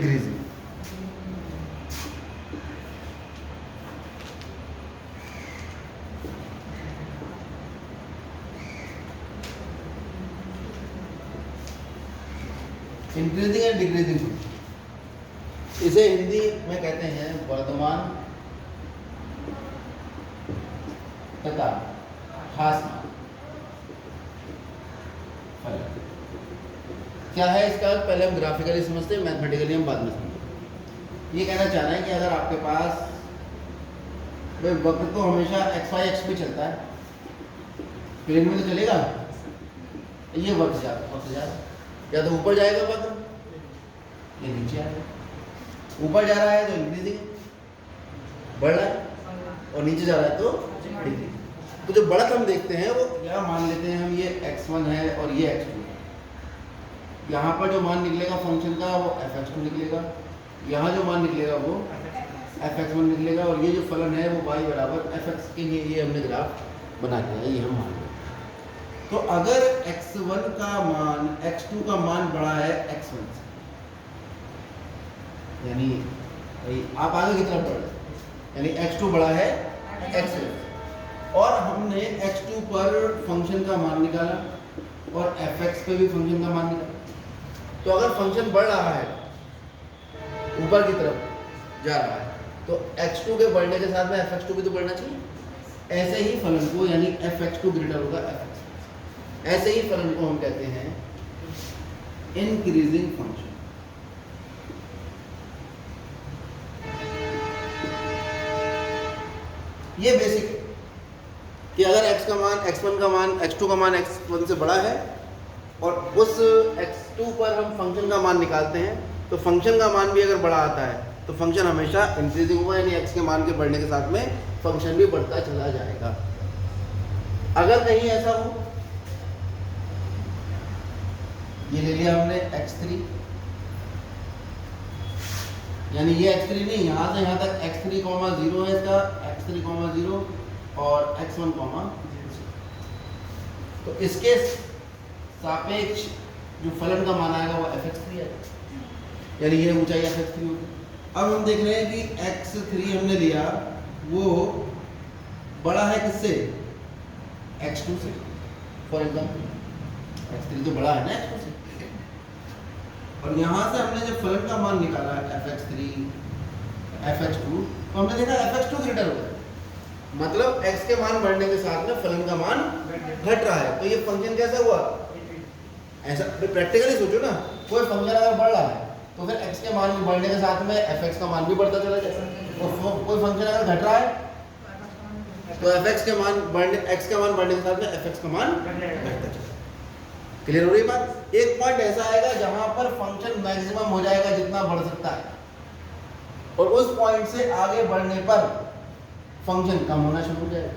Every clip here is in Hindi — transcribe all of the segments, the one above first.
डिक्रीजिंग। इंक्रीजिंग एंड डिक्रीजिंग, इसे हिंदी में कहते हैं वर्तमान तथा ह्रासमान फलन। क्या है इसका अर्थ, पहले हम ग्राफिकली समझते हैं, मैथमेटिकली हम बाद में समझते। ये कहना चाह रहे हैं कि अगर आपके पास वक्र तो हमेशा एक्स वाई एक्स पे चलता है, प्लेन में तो चलेगा, ये वक्र जा या तो ऊपर जाएगा वक्र, ये नीचे आएगा। ऊपर जा रहा है तो इंक्रीजिंग बढ़ रहा है, और नीचे जा रहा है तो डिक्रीजिंग। तो जो बढ़त हम देखते हैं वो क्या मान लेते हैं हम, ये x1 है और ये x2 है। यहाँ पर जो मान निकलेगा फंक्शन का वो fx2 निकलेगा, यहाँ जो मान निकलेगा वो fx1 निकलेगा, और ये जो फलन है वो y बराबर fx के लिए ये हमने ग्राफ बना दिया, ये हम मान लेते हैं। तो अगर x1 का मान x2 का मान बड़ा है x1 से, यानी आप आगे की तरफ बढ़ रहे, यानी x2 बड़ा है x1, और हमने x2 पर फंक्शन का मान निकाला और fx पे भी फंक्शन का मान निकाला। तो अगर फंक्शन बढ़ रहा है, ऊपर की तरफ जा रहा है, तो x2 के बढ़ने के साथ में fx2 भी तो बढ़ना चाहिए। ऐसे ही फलन को, यानी fx2 ग्रेटर होगा fx, ऐसे ही फलन को हम कहते हैं इंक्रीजिंग फंक्शन। ये बेसिक है कि अगर x का मान x1 का मान x2 का मान x1 से बड़ा है और उस x2 पर हम फंक्शन का मान निकालते हैं, तो फंक्शन का मान भी अगर बड़ा आता है तो फंक्शन हमेशा इंक्रीजिंग होगा, यानी x के मान के बढ़ने के साथ में फंक्शन भी बढ़ता चला जाएगा। अगर कहीं ऐसा हो, ये ले लिया हमने x3, यानी ये x3 नहीं, यहाँ से यहाँ तक x3, 0 है इसका, x3, 0 और x1, 0, तो इसके सापेक्ष जो फलन का मान आएगा वो fx3 है, यानी ये ऊंचाई fx3 होगी। अब हम देख रहे हैं कि x3 हमने लिया, वो बड़ा है किससे, x2 से। फॉर एग्जाम्पल x3 तो बड़ा है ना x2 से, और यहाँ से हमने जब फलन का मान निकाला fx3, fx2, तो हमने देखा fx2 ग्रेटर हो गया, मतलब x के मान बढ़ने के साथ में फलन का मान घट रहा है। तो ये फंक्शन कैसा हुआ, ऐसा प्रैक्टिकली सोचो ना, कोई फंक्शन अगर बढ़ रहा है तो फिर x के मान बढ़ने के साथ में fx का मान भी बढ़ता चला जाएगा, और कोई फंक्शन अगर घट रहा है तो x के मान बढ़ने के साथ में fx का मान घटता चला। क्लियर हो रही बात। एक पॉइंट ऐसा आएगा जहां पर फंक्शन मैक्सिमम हो जाएगा जितना बढ़ सकता है, और उस पॉइंट से आगे बढ़ने पर फंक्शन कम होना शुरू हो जाएगा।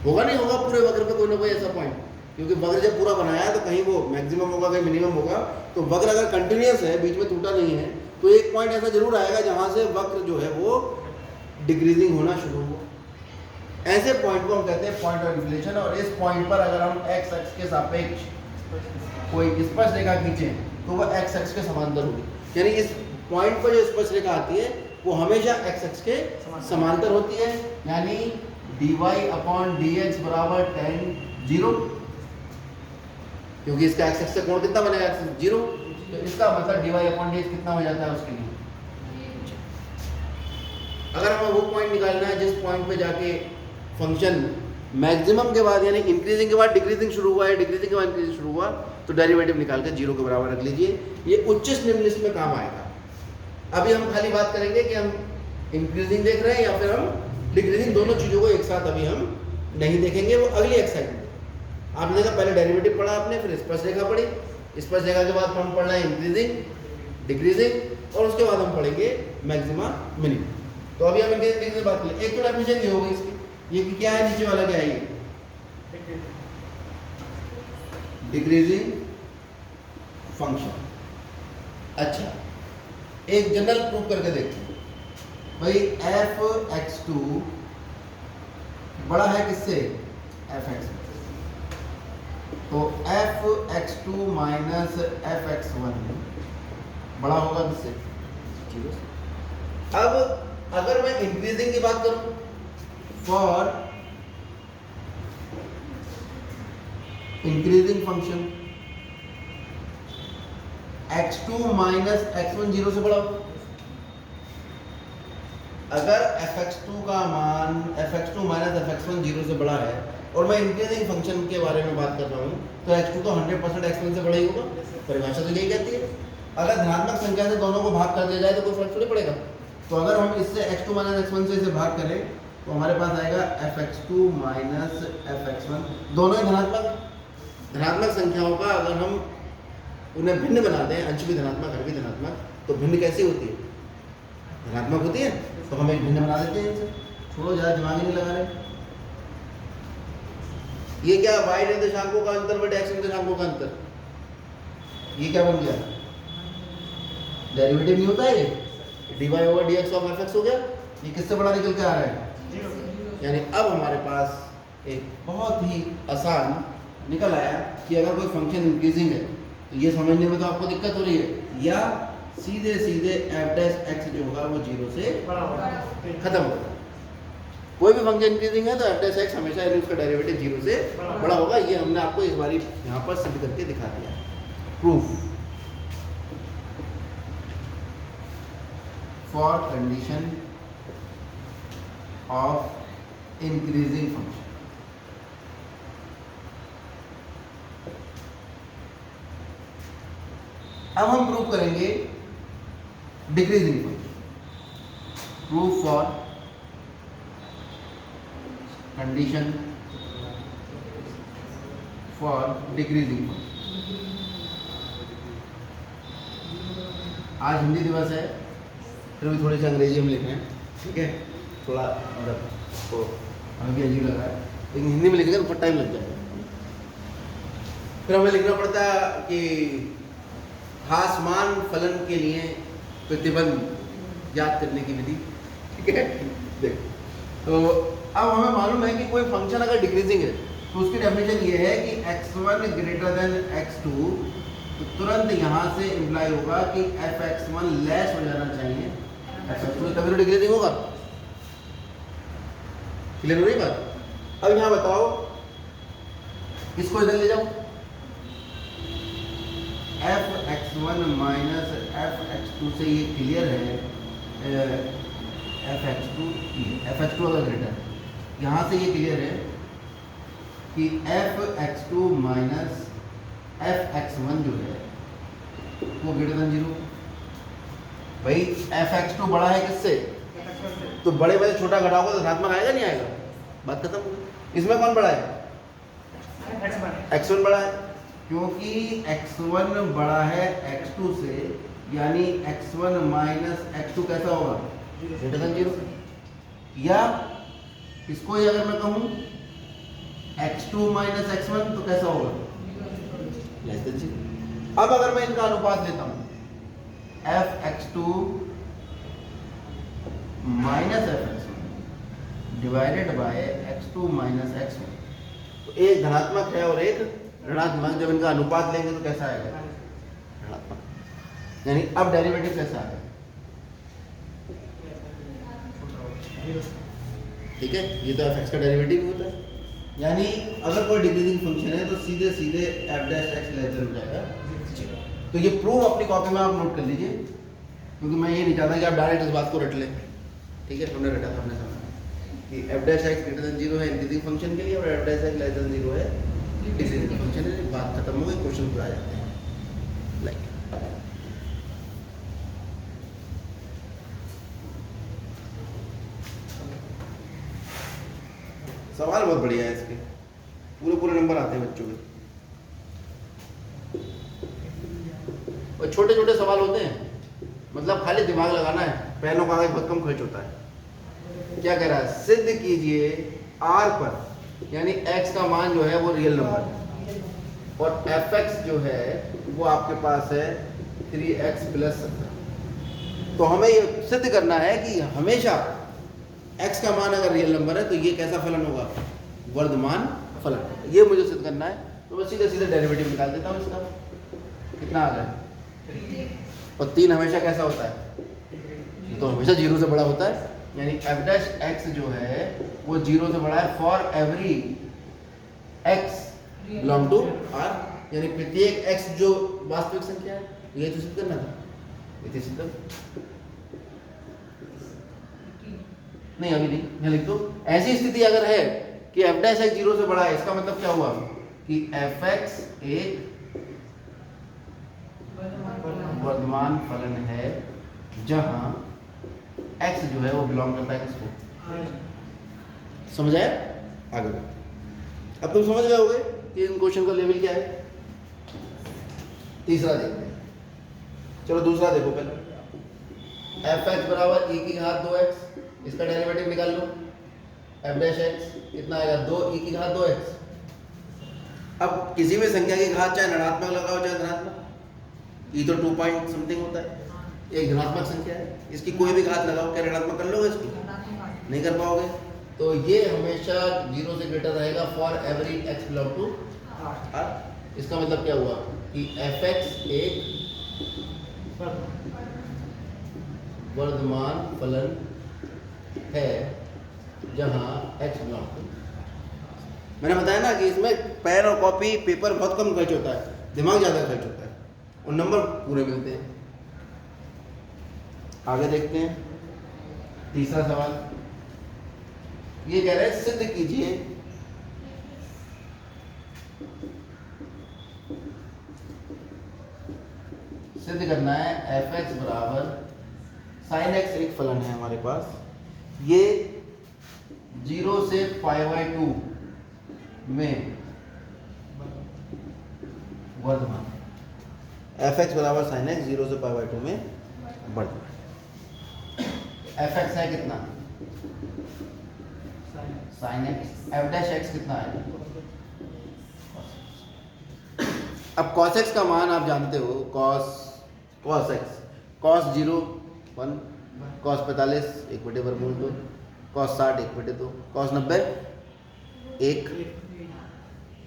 होगा नहीं होगा पूरे वक्र पे कोई ना कोई ऐसा पॉइंट, क्योंकि वक्र जब पूरा बनाया है तो कहीं वो मैक्सिमम होगा, कहीं मिनिमम होगा। तो वक्र अगर कंटिन्यूअस है, बीच में टूटा नहीं है, तो एक पॉइंट ऐसा जरूर आएगा जहां से वक्र जो है वो डिक्रीजिंग होना शुरू हो। ऐसे पॉइंट को हम कहते हैं पॉइंट ऑफ इन्फ्लेशन। और इस पॉइंट पर अगर हम x अक्ष के सापेक्ष कोई स्पर्श रेखा खींचें तो वह x अक्ष के समांतर होगी, यानी इस पॉइंट पर जो स्पर्श रेखा आती है वो हमेशा x अक्ष के समांतर होती है, यानी dy/dx बराबर tan 0, क्योंकि इसका x अक्ष से कोण कितना बनेगा, 0, तो इसका मतलब dy/dx कितना हो जाता है उसके लिए। अगर हमें वो पॉइंट निकालना है जिस पॉइंट पे जाके फंक्शन मैक्सिमम के बाद, यानी इंक्रीजिंग के बाद डिक्रीजिंग शुरू हुआ है, डिक्रीजिंग के बाद इंक्रीजिंग शुरू हुआ, तो डेरिवेटिव निकाल के 0 के बराबर रख लीजिए। ये उच्च निम्न में काम आएगा। अभी हम खाली बात करेंगे कि हम इंक्रीजिंग देख रहे हैं या फिर हम डिक्रीजिंग, दोनों चीज़ों को एक साथ अभी हम नहीं देखेंगे, वो अगली एक्सरसाइज में। आपने देखा पहले डेरिवेटिव पढ़ा आपने, फिर स्पर्श रेखा पढ़ी, स्पर्श रेखा के बाद हम पढ़ना है इंक्रीजिंग, डिक्रीजिंग, और उसके बाद हम पढ़ेंगे मैक्सिमा मिनिमम। तो अभी हम इनके बात करें। एक तो डेफिनेशन ये हो गई इसकी, ये क्या है, नीचे वाला क्या है, ये डिक्रीजिंग फंक्शन। अच्छा, एक जनरल प्रूफ करके देखते हैं भाई। f(x2) बड़ा है किससे, f(x), तो f(x2 - f(x1) बड़ा होगा किससे? जीरो से। अब अगर मैं इंक्रीजिंग की बात करूं, for increasing function x2 minus x1 zero से बड़ा होगा। अगर fx2 का मान fx2 माइनस fx1 जीरो से बड़ा है और मैं इंक्रीजिंग फंक्शन के बारे में बात कर रहा हूँ तो x2 तो 100% x1 से बड़ा ही होगा। परिभाषा तो यही कहती है। अगर धनात्मक संख्या से दोनों को भाग कर दिया जाए तो कोई फर्क थोड़ी पड़ेगा। तो अगर हम इससे x2 माइनस x1 से इसे भाग करें तो हमारे पास आएगा fx2 माइनस fx1, दोनों ही धनात्मक संख्याओं का अगर हम उन्हें भिन्न बना दें, अंश भी धनात्मक हर भी धनात्मक, तो भिन्न कैसी होती है? धनात्मक होती है। तो हम एक भिन्न बना देते हैं इनसे। छोड़ो, ज़्यादा दिमाग ही नहीं लगा रहे। ये क्या y निर्देशांकों का अंतर बटे x निर्देशांकों का अंतर, ये क्या बन गया? डेरिवेटिव नहीं होता है ये, dy over dx of fx हो गया। ये किससे बड़ा निकल के आ रहा है? यानी अब हमारे पास एक बहुत ही आसान निकल आया कि अगर कोई फंक्शन इंक्रीजिंग है तो ये समझने में तो आपको दिक्कत हो रही है, या सीधे सीधे f डैश x जो होगा वो जीरो से खत्म होगा। कोई भी फंक्शन इंक्रीजिंग है तो f डैश x हमेशा उसका डेरिवेटिव जीरो से बड़ा होगा। ये हमने आपको इस बारी यहाँ पर सिद्ध करके दिखा दिया। Proof for condition of increasing function. अब हम प्रूव करेंगे decreasing function. Proof for condition for decreasing function. आज हिंदी दिवस है, फिर भी थोड़ी सी अंग्रेजी हम लिख रहे हैं, ठीक है? थोड़ा मतलब तो हमें भी अजीब लग रहा है, लेकिन हिंदी में लिखेंगे तो बहुत टाइम लग जाएगा। फिर हमें लिखना पड़ता है कि हासमान फलन के लिए प्रतिबंध ज्ञात करने की विधि, ठीक है? देख, तो अब हमें मालूम है कि कोई फंक्शन अगर डिक्रीजिंग है तो उसकी डेफिनेशन ये है कि x1 ग्रेटर देन x2, तो तुरंत यहाँ से इम्प्लाई होगा कि fx1 लेस हो जाना चाहिए fx2, तभी तो डिक्रीजिंग होगा। क्लियर हो रही बात? अब यहाँ बताओ, इसको इधर ले जाओ, fx1 माइनस fx2 से ये क्लियर है, fx2 अगर ग्रेटर, यहाँ से ये क्लियर है कि fx2 माइनस fx1 जो है वो ग्रेटर देन जीरो। भाई fx2 बड़ा है किससे? तो बड़े बड़े छोटा घटाओगे तो धनात्मक आएगा नहीं आएगा? बात खत्म हो गई। इसमें कौन बड़ा है? x1 बड़ा है, क्योंकि x1 बड़ा है x2 से, यानी x1 माइनस x2 कैसा होगा? Greater than zero. या इसको ही अगर मैं कहूँ x2 माइनस x1 तो कैसा होगा? Less than zero. अब अगर मैं इनका अनुपात लेता हूँ fx2 minus fx1 divided by x2 minus x1, तो एक धनात्मक है और एक ऋणात्मक, जब इनका अनुपात लेंगे तो कैसा आएगा? ऋणात्मक। यानी अब डेरिवेटिव कैसा आएगा? ठीक है, ये तो fx का डेरिवेटिव होता है। यानी अगर कोई डिक्रीजिंग फंक्शन है तो सीधे सीधे f dash x less than हो जाएगा। तो ये प्रूफ अपनी कॉपी में आप नोट कर लीजिए, क्योंकि मैं ये नहीं चाहता कि आप डायरेक्ट इस बात को रट लें। ठीक है, हमने रटा था, हमने समझा कि f dash x greater than zero है इंक्रीजिंग फंक्शन के लिए और f dash x less than zero है डिक्रीजिंग फंक्शन है। बात खत्म हो गई, क्वेश्चन पर आ जाते हैं। लाइक सवाल बहुत बढ़िया है, इसके पूरे पूरे नंबर आते हैं बच्चों के, और छोटे छोटे सवाल होते हैं, मतलब खाली दिमाग लगाना है, पेनों का बहुत कम खर्च होता है। क्या कह रहा है? सिद्ध कीजिए r पर, यानी x का मान जो है वो रियल नंबर है और fx जो है वो आपके पास है 3x प्लस 17। तो हमें ये सिद्ध करना है कि हमेशा x का मान अगर रियल नंबर है तो ये कैसा फलन होगा? वर्धमान फलन। ये मुझे सिद्ध करना है, तो मैं सीधे सीधे डेरिवेटिव निकाल देता हूँ इसका। कितना आ गया? और 3 हमेशा कैसा होता है, तो हमेशा 0 से बड़ा होता है, यानी f डैश x जो है वो 0 से बड़ा है for every x belong to R, यानी प्रत्येक x जो वास्तविक संख्या है। ये तो सिद्ध करना था, ये तो सिद्ध नहीं, अभी नहीं, यहाँ लिख दो। ऐसी स्थिति अगर है कि f डैश x 0 से बड़ा है, इसका मतलब क्या हुआ कि fx एक वर्धमान फलन है जहां x जो है वो बिलोंग करता है किसको, समझ आया? आगे अब तुम समझ गए होगे कि इन क्वेश्चन का लेवल क्या है। तीसरा देखते हैं, चलो दूसरा देखो पहले। fx बराबर e की घात 2x, इसका डेरिवेटिव निकाल लो। f डैश x कितना आएगा, 2 e की घात 2x। अब किसी भी संख्या की घात चाहे ऋणात्मक लगाओ चाहे धनात्मक, e तो 2 पॉइंट समथिंग होता है, एक धनात्मक संख्या है, इसकी कोई भी घात लगाओ, क्या ऋणात्मक कर लोगे इसकी? नहीं कर पाओगे। तो ये हमेशा 0 से ग्रेटर रहेगा for every x belong to R। इसका मतलब क्या हुआ कि fx एक वर्धमान फलन है जहां x बिलोंग टू, मैंने बताया ना कि इसमें पेन और कॉपी पेपर बहुत कम खर्च होता है, दिमाग ज़्यादा खर्च होता है और नंबर पूरे मिलते हैं। आगे देखते हैं तीसरा सवाल। ये कह रहे हैं सिद्ध कीजिए सिद्ध करना है fx बराबर sin x एक फलन है हमारे पास, ये 0 से π/2 में वर्धमान, fx बराबर sin x 0 से π/2 में वर्धमान। fx है कितना, sin x, f dash x कितना है। अब cos x का मान आप जानते हो, cos x cos 0 1, cos 45 1/2, cos 60 1/2, cos 90 1।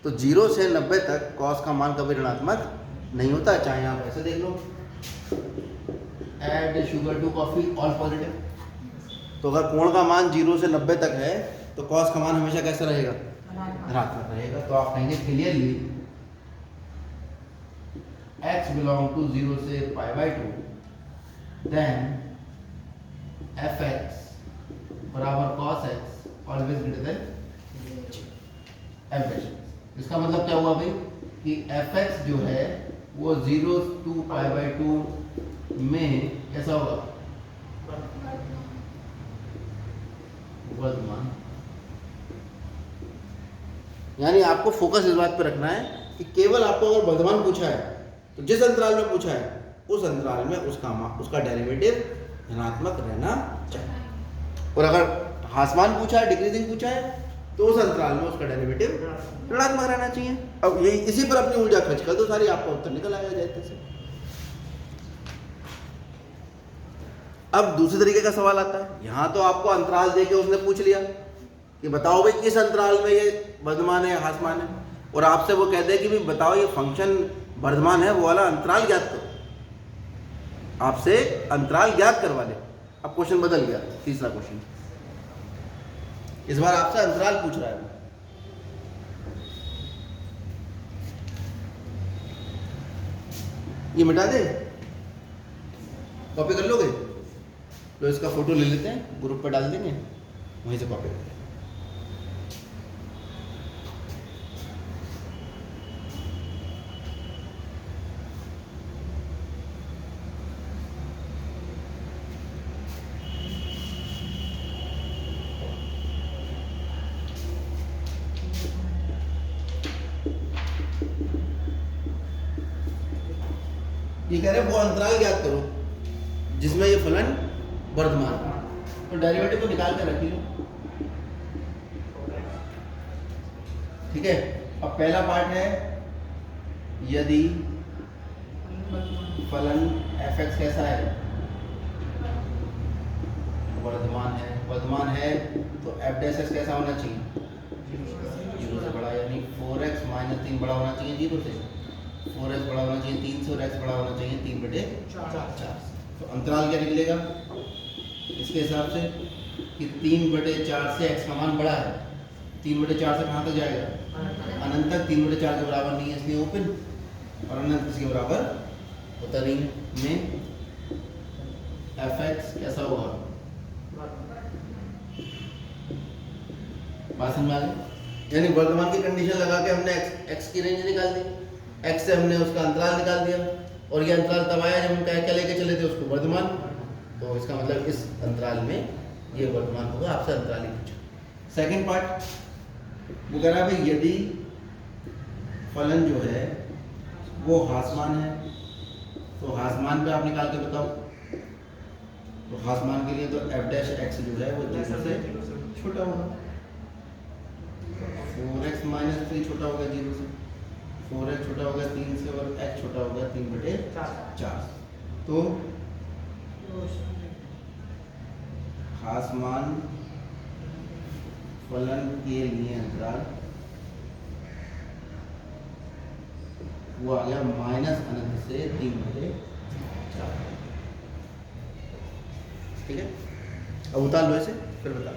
तो 0 से 90 तक cos का मान कभी ऋणात्मक नहीं होता, चाहे आप ऐसे देख लो, add sugar to coffee all positive. तो अगर कोण का मान 0 से 90 तक है तो cos का मान हमेशा कैसा रहेगा, धनात्मक रहेगा। तो आप कहेंगे क्लियरली x बिलोंग टू 0 से π/2, देन fx बराबर cos x always greater than f dash. इसका मतलब क्या हुआ भाई कि fx जो है वो 0 to π/2 में कैसा होगा, वर्धमान। यानी आपको फोकस इस बात पे रखना है कि केवल आपको अगर वर्धमान पूछा है तो जिस अंतराल में पूछा है उस अंतराल में उसका डेरिवेटिव धनात्मक रहना चाहिए, और अगर ह्रासमान पूछा है, डिक्रीजिंग पूछा है, तो उस अंतराल में उसका डेरिवेटिव ऋणात्मक रहना चाहिए। अब ये इसी पर अपनी ऊर्जा खर्च कर दो, सारी आपका उत्तर निकल आएगा जैसे से। अब दूसरे तरीके का सवाल आता है, यहाँ तो आपको अंतराल देके उसने पूछ लिया कि बताओ भाई किस अंतराल में ये वर्धमान है ह्रासमान है, और आपसे वो कहते हैं कि भाई बताओ ये फंक्शन वर्धमान है, वो वाला अंतराल ज्ञात करो, आपसे अंतराल ज्ञात करवा दे। अब क्वेश्चन बदल गया, तीसरा क्वेश्चन इस बार आपसे अंतराल पूछ रहा है। ये मिटा दे, कॉपी कर लोगे तो इसका फोटो ले लेते हैं, ग्रुप पर डाल देंगे, वहीं से कॉपी कर लेंगे। ये कह रहे हैं वो अंतराल ज्ञात करो जिसमें ये फलन वर्धमान, तो डेरिवेटिव को निकाल कर रखी लो। ठीक है, अब पहला पार्ट है यदि फलन fx कैसा है, वर्धमान है तो f डैश x कैसा होना चाहिए, 0 से बड़ा, यानी 4x - 3 बड़ा होना चाहिए 0 से। 4x बड़ा होना चाहिए 3 से और x बड़ा होना चाहिए 3/4 तो अंतराल क्या निकलेगा इसके हिसाब से कि 3/4 से x का मान बड़ा है 3/4 से कहाँ तक जाएगा अनंत तक 3/4 के बराबर नहीं है इसलिए ओपन और अनंत इसके बराबर होता नहीं है में fx कैसा होगा बात समझ में आ गई यानी वर्तमान की कंडीशन लगा के हमने x की रेंज निकाल दी x से हमने उसका अंतराल निकाल दिया और ये अंतराल तब आया जब हम क्या लेके चले थे उसको वर्तमान तो इसका मतलब इस अंतराल में ये वर्तमान होगा आपसे अंतराल ही पूछा सेकंड पार्ट वो कह रहा है भाई यदि फलन जो है वो हासमान है तो हासमान पे आप निकाल के बताओ तो हासमान के लिए तो f' जो है वो 0 से छोटा होगा 4x - 3 छोटा होगा 0 से 4x छोटा होगा 3 से और x छोटा होगा 3/4 तो हासमान फलन के लिए अंतराल वो आ गया -अनंत से 3/4 ठीक है अब उतार लो इसे फिर बता